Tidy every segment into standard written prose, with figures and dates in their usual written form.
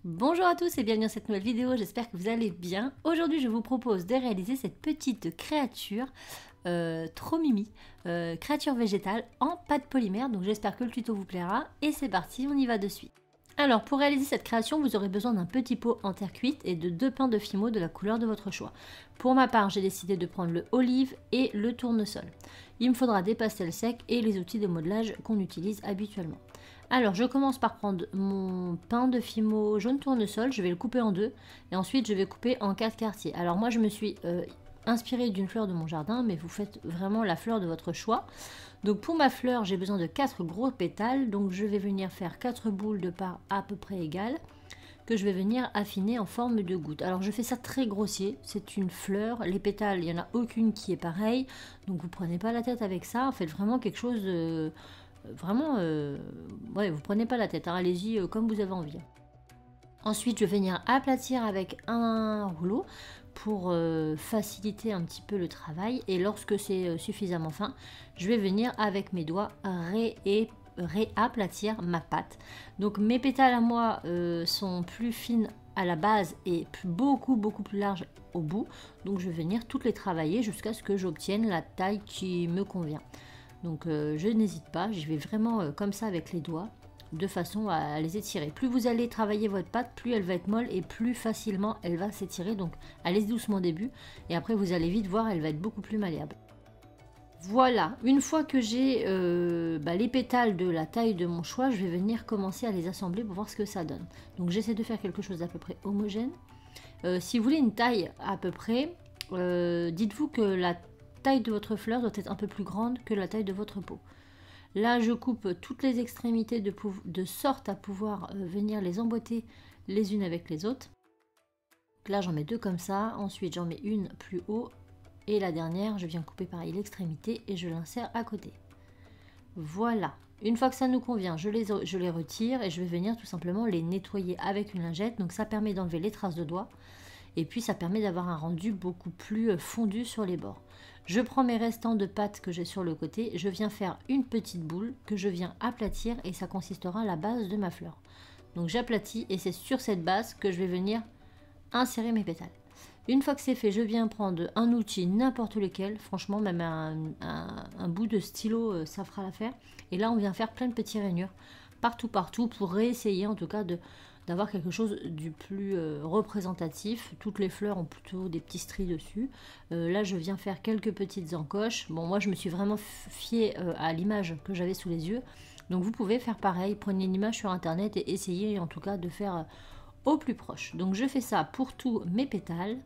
Bonjour à tous et bienvenue dans cette nouvelle vidéo, j'espère que vous allez bien. Aujourd'hui je vous propose de réaliser cette petite créature trop mimi, créature végétale en pâte polymère, donc j'espère que le tuto vous plaira et c'est parti, on y va de suite. Alors pour réaliser cette création, vous aurez besoin d'un petit pot en terre cuite et de 2 pains de fimo de la couleur de votre choix. Pour ma part, j'ai décidé de prendre le olive et le tournesol. Il me faudra des pastels secs et les outils de modelage qu'on utilise habituellement. Alors je commence par prendre mon pain de fimo jaune tournesol, je vais le couper en deux et ensuite je vais couper en 4 quartiers. Alors moi je me suis inspirée d'une fleur de mon jardin, mais vous faites vraiment la fleur de votre choix. Donc pour ma fleur, j'ai besoin de 4 gros pétales, donc je vais venir faire 4 boules de part à peu près égales que je vais venir affiner en forme de goutte. Alors je fais ça très grossier, c'est une fleur, les pétales, il n'y en a aucune qui est pareille, donc vous prenez pas la tête avec ça, faites vraiment quelque chose de... ouais, vous prenez pas la tête, hein, allez-y comme vous avez envie. Ensuite, je vais venir aplatir avec un rouleau pour faciliter un petit peu le travail. Et lorsque c'est suffisamment fin, je vais venir avec mes doigts réaplatir ma pâte. Donc mes pétales à moi sont plus fines à la base et beaucoup plus larges au bout. Donc je vais venir toutes les travailler jusqu'à ce que j'obtienne la taille qui me convient. Donc je n'hésite pas, j'y vais vraiment comme ça avec les doigts, de façon à les étirer. Plus vous allez travailler votre pâte, plus elle va être molle et plus facilement elle va s'étirer. Donc allez doucement au début et après vous allez vite voir, elle va être beaucoup plus malléable. Voilà, une fois que j'ai les pétales de la taille de mon choix, je vais venir commencer à les assembler pour voir ce que ça donne. Donc j'essaie de faire quelque chose d'à peu près homogène. Si vous voulez une taille à peu près, dites-vous que la taille de votre fleur doit être un peu plus grande que la taille de votre pot. Là, je coupe toutes les extrémités de sorte à pouvoir venir les emboîter les unes avec les autres. Donc là, j'en mets 2 comme ça. Ensuite, j'en mets une plus haut. Et la dernière, je viens couper pareil l'extrémité et je l'insère à côté. Voilà. Une fois que ça nous convient, je les retire et je vais venir tout simplement les nettoyer avec une lingette. Donc ça permet d'enlever les traces de doigts. Et puis ça permet d'avoir un rendu beaucoup plus fondu sur les bords. Je prends mes restants de pâte que j'ai sur le côté, je viens faire une petite boule que je viens aplatir et ça consistera à la base de ma fleur. Donc j'aplatis et c'est sur cette base que je vais venir insérer mes pétales. Une fois que c'est fait, je viens prendre un outil, n'importe lequel, franchement même un bout de stylo, ça fera l'affaire. Et là on vient faire plein de petits rainures partout pour réessayer en tout cas d'avoir quelque chose du plus représentatif. Toutes les fleurs ont plutôt des petits stries dessus. Là, je viens faire quelques petites encoches. Bon, moi, je me suis vraiment fiée à l'image que j'avais sous les yeux. Donc, vous pouvez faire pareil. Prenez une image sur Internet et essayez en tout cas de faire au plus proche. Donc, je fais ça pour tous mes pétales.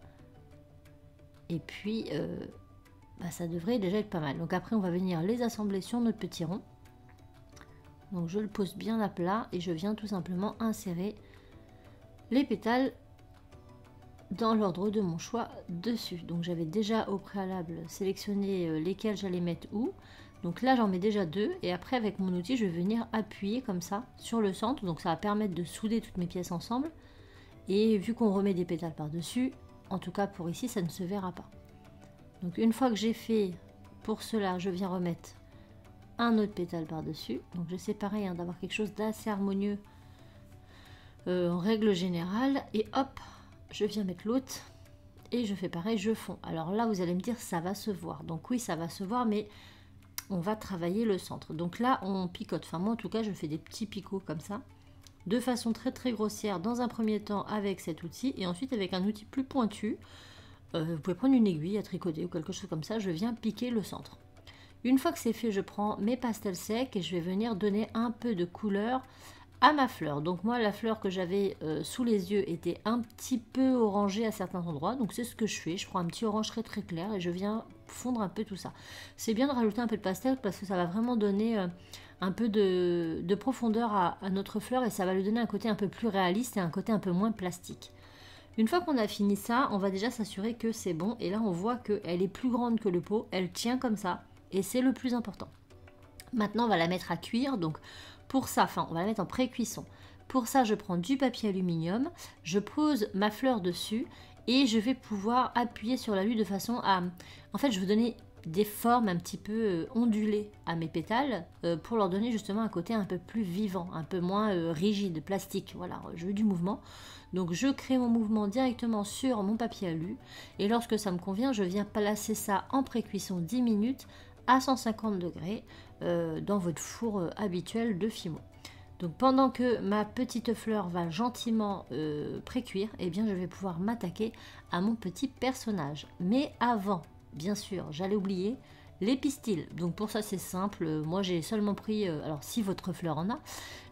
Et puis, ça devrait déjà être pas mal. Donc, après, on va venir les assembler sur notre petit rond. Donc, je le pose bien à plat et je viens tout simplement insérer les pétales dans l'ordre de mon choix dessus. Donc j'avais déjà au préalable sélectionné lesquels j'allais mettre où. Donc là j'en mets déjà 2 et après avec mon outil je vais venir appuyer comme ça sur le centre. Donc ça va permettre de souder toutes mes pièces ensemble. Et vu qu'on remet des pétales par dessus, en tout cas pour ici ça ne se verra pas. Donc une fois que j'ai fait pour cela, je viens remettre un autre pétale par dessus. Donc j'essaie pareil hein, d'avoir quelque chose d'assez harmonieux en règle générale, et hop, je viens mettre l'autre et je fais pareil, je fonds. Alors là, vous allez me dire, ça va se voir. Donc oui, ça va se voir, mais on va travailler le centre. Donc là, on picote. Enfin, moi, en tout cas, je fais des petits picots comme ça, de façon très grossière, dans un premier temps avec cet outil, et ensuite avec un outil plus pointu. Vous pouvez prendre une aiguille à tricoter ou quelque chose comme ça, je viens piquer le centre. Une fois que c'est fait, je prends mes pastels secs et je vais venir donner un peu de couleur à ma fleur. Donc moi la fleur que j'avais sous les yeux était un petit peu orangée à certains endroits, donc c'est ce que je fais, je prends un petit orange très clair et je viens fondre un peu tout ça. C'est bien de rajouter un peu de pastel parce que ça va vraiment donner un peu de profondeur à notre fleur et ça va lui donner un côté un peu plus réaliste et un côté un peu moins plastique. Une fois qu'on a fini ça, on va déjà s'assurer que c'est bon et là on voit qu'elle est plus grande que le pot, elle tient comme ça et c'est le plus important. Maintenant on va la mettre à cuire, donc pour ça, on va la mettre en pré-cuisson. Pour ça, je prends du papier aluminium, je pose ma fleur dessus et je vais pouvoir appuyer sur l'alu de façon à... En fait, je veux donner des formes un petit peu ondulées à mes pétales pour leur donner justement un côté un peu plus vivant, un peu moins rigide, plastique. Voilà, je veux du mouvement. Donc je crée mon mouvement directement sur mon papier alu et lorsque ça me convient, je viens placer ça en pré-cuisson 10 minutes à 150 degrés dans votre four habituel de Fimo. Donc pendant que ma petite fleur va gentiment pré-cuire, eh bien je vais pouvoir m'attaquer à mon petit personnage. Mais avant, bien sûr, j'allais oublier les pistils. Donc pour ça c'est simple, moi j'ai seulement pris, alors si votre fleur en a,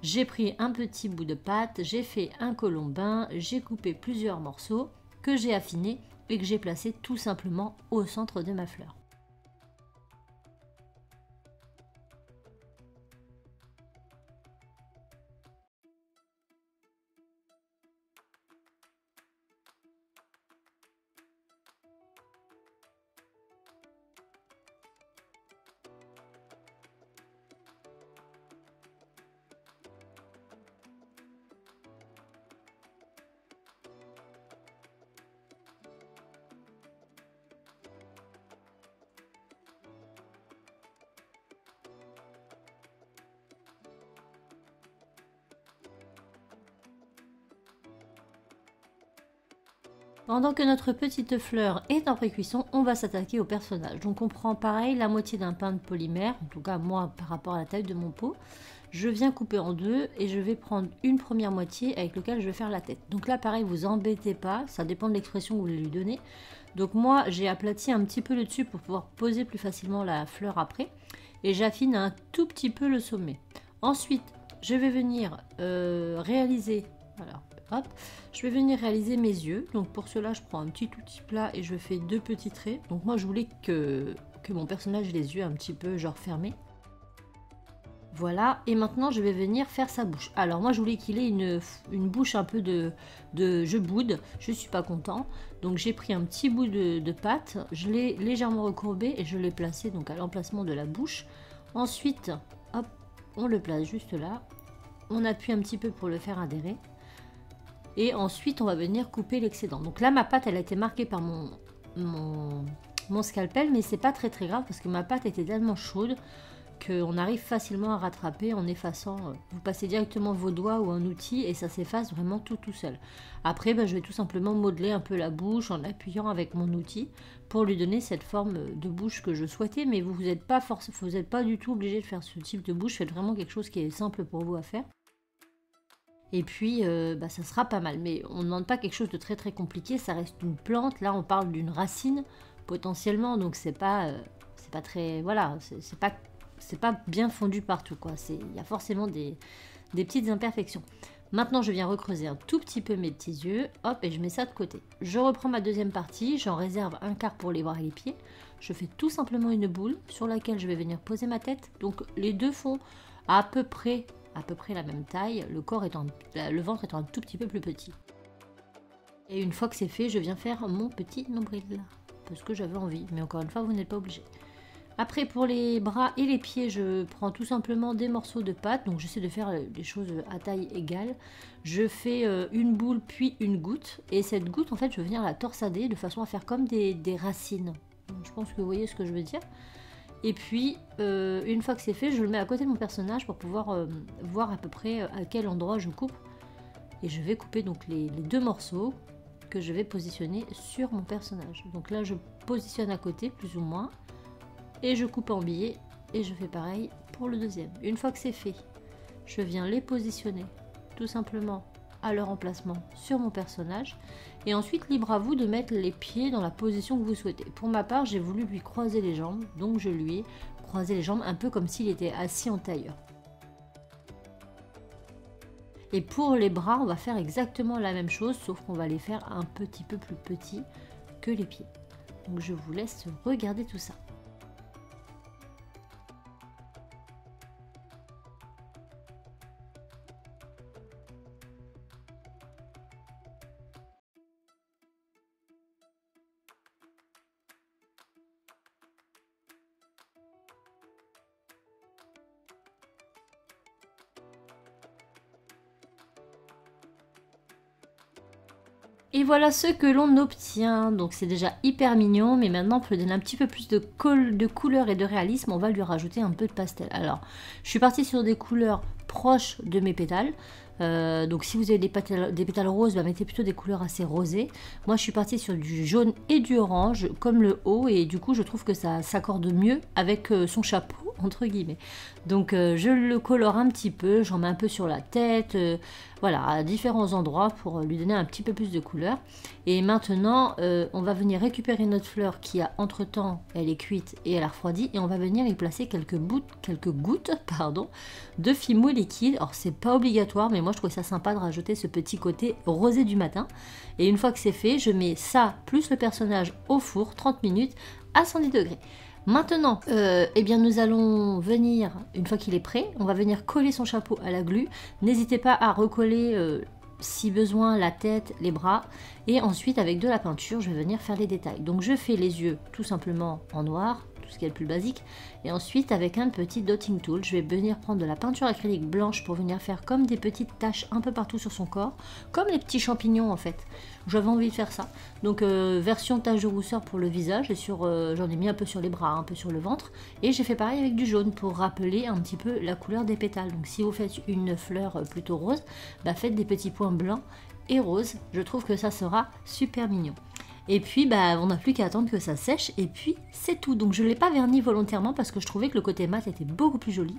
j'ai pris un petit bout de pâte, j'ai fait un colombin, j'ai coupé plusieurs morceaux que j'ai affinés et que j'ai placé tout simplement au centre de ma fleur. Pendant que notre petite fleur est en pré-cuisson, on va s'attaquer au personnage. Donc on prend pareil la moitié d'un pain de polymère, en tout cas moi par rapport à la taille de mon pot. Je viens couper en deux et je vais prendre une première moitié avec laquelle je vais faire la tête. Donc là pareil, vous embêtez pas, ça dépend de l'expression que vous voulez lui donner. Donc moi j'ai aplati un petit peu le dessus pour pouvoir poser plus facilement la fleur après. Et j'affine un tout petit peu le sommet. Ensuite, je vais venir réaliser... Alors, hop, je vais venir réaliser mes yeux. Donc pour cela, je prends un petit outil plat et je fais deux petits traits. Donc moi, je voulais que mon personnage ait les yeux un petit peu genre fermés. Voilà, et maintenant je vais venir faire sa bouche. Alors moi je voulais qu'il ait une bouche un peu de je boude, je suis pas content. Donc j'ai pris un petit bout de pâte, je l'ai légèrement recourbé et je l'ai placé donc à l'emplacement de la bouche. Ensuite, hop, on le place juste là. On appuie un petit peu pour le faire adhérer. Et ensuite on va venir couper l'excédent. Donc là ma pâte elle a été marquée par mon scalpel, mais c'est pas très grave parce que ma pâte était tellement chaude qu'on arrive facilement à rattraper en effaçant. Vous passez directement vos doigts ou un outil et ça s'efface vraiment tout seul. Après, je vais tout simplement modeler un peu la bouche en appuyant avec mon outil pour lui donner cette forme de bouche que je souhaitais. Mais vous n'êtes pas du tout obligé de faire ce type de bouche. Faites vraiment quelque chose qui est simple pour vous à faire. Et puis, ça sera pas mal. Mais on ne demande pas quelque chose de très compliqué. Ça reste une plante. Là, on parle d'une racine potentiellement. Donc, c'est pas très... Voilà, c'est pas bien fondu partout, quoi. Il y a forcément des petites imperfections. Maintenant, je viens recreuser un tout petit peu mes petits yeux, hop, et je mets ça de côté. Je reprends ma deuxième partie, j'en réserve un quart pour les bras et les pieds. Je fais tout simplement une boule sur laquelle je vais venir poser ma tête. Donc, les deux font à peu près la même taille, le ventre étant un tout petit peu plus petit. Et une fois que c'est fait, je viens faire mon petit nombril, parce que j'avais envie, mais encore une fois, vous n'êtes pas obligé. Après, pour les bras et les pieds, je prends tout simplement des morceaux de pâte. Donc, j'essaie de faire des choses à taille égale. Je fais une boule puis une goutte. Et cette goutte, en fait, je vais venir la torsader de façon à faire comme des racines. Donc, je pense que vous voyez ce que je veux dire. Et puis, une fois que c'est fait, je le mets à côté de mon personnage pour pouvoir voir à peu près à quel endroit je coupe. Et je vais couper donc les deux morceaux que je vais positionner sur mon personnage. Donc là, je positionne à côté, plus ou moins. Et je coupe en billets et je fais pareil pour le deuxième. Une fois que c'est fait, je viens les positionner tout simplement à leur emplacement sur mon personnage. Et ensuite, libre à vous de mettre les pieds dans la position que vous souhaitez. Pour ma part, j'ai voulu lui croiser les jambes, donc je lui ai croisé les jambes un peu comme s'il était assis en tailleur. Et pour les bras, on va faire exactement la même chose, sauf qu'on va les faire un petit peu plus petits que les pieds. Donc je vous laisse regarder tout ça. Et voilà ce que l'on obtient. Donc c'est déjà hyper mignon, mais maintenant pour lui donner un petit peu plus de couleur et de réalisme, on va lui rajouter un peu de pastel. Alors, je suis partie sur des couleurs proches de mes pétales. Donc si vous avez des pétales roses, bah, mettez plutôt des couleurs assez rosées. Moi je suis partie sur du jaune et du orange comme le haut, et du coup je trouve que ça s'accorde mieux avec son chapeau entre guillemets. Donc je le colore un petit peu, j'en mets un peu sur la tête, voilà, à différents endroits pour lui donner un petit peu plus de couleur. Et maintenant on va venir récupérer notre fleur qui a entre temps, elle est cuite et elle a refroidi, et on va venir y placer quelques gouttes pardon, de Fimo liquide. Alors c'est pas obligatoire, mais moi je trouvais ça sympa de rajouter ce petit côté rosé du matin. Et une fois que c'est fait, je mets ça plus le personnage au four 30 minutes à 110 degrés. Maintenant, eh bien nous allons venir, une fois qu'il est prêt, on va venir coller son chapeau à la glu. N'hésitez pas à recoller si besoin la tête, les bras, et ensuite avec de la peinture je vais venir faire les détails. Donc je fais les yeux tout simplement en noir, tout ce qui est le plus basique, et ensuite avec un petit dotting tool je vais venir prendre de la peinture acrylique blanche pour venir faire comme des petites taches un peu partout sur son corps, comme les petits champignons en fait. J'avais envie de faire ça, donc version tache de rousseur pour le visage, et j'en ai mis un peu sur les bras, un peu sur le ventre, et j'ai fait pareil avec du jaune pour rappeler un petit peu la couleur des pétales. Donc si vous faites une fleur plutôt rose, bah faites des petits points blancs et roses, je trouve que ça sera super mignon. Et puis bah, on n'a plus qu'à attendre que ça sèche, et puis c'est tout. Donc je ne l'ai pas verni volontairement parce que je trouvais que le côté mat était beaucoup plus joli.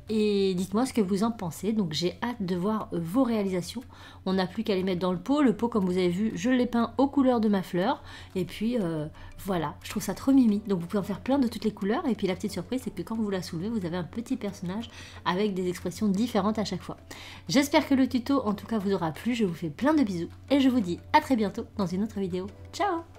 Et dites-moi ce que vous en pensez. Donc j'ai hâte de voir vos réalisations. On n'a plus qu'à les mettre dans le pot. Le pot, comme vous avez vu, je l'ai peint aux couleurs de ma fleur. Et puis voilà, je trouve ça trop mimi. Donc vous pouvez en faire plein de toutes les couleurs. Et puis la petite surprise, c'est que quand vous la soulevez, vous avez un petit personnage avec des expressions différentes à chaque fois. J'espère que le tuto en tout cas vous aura plu. Je vous fais plein de bisous et je vous dis à très bientôt dans une autre vidéo. Ciao!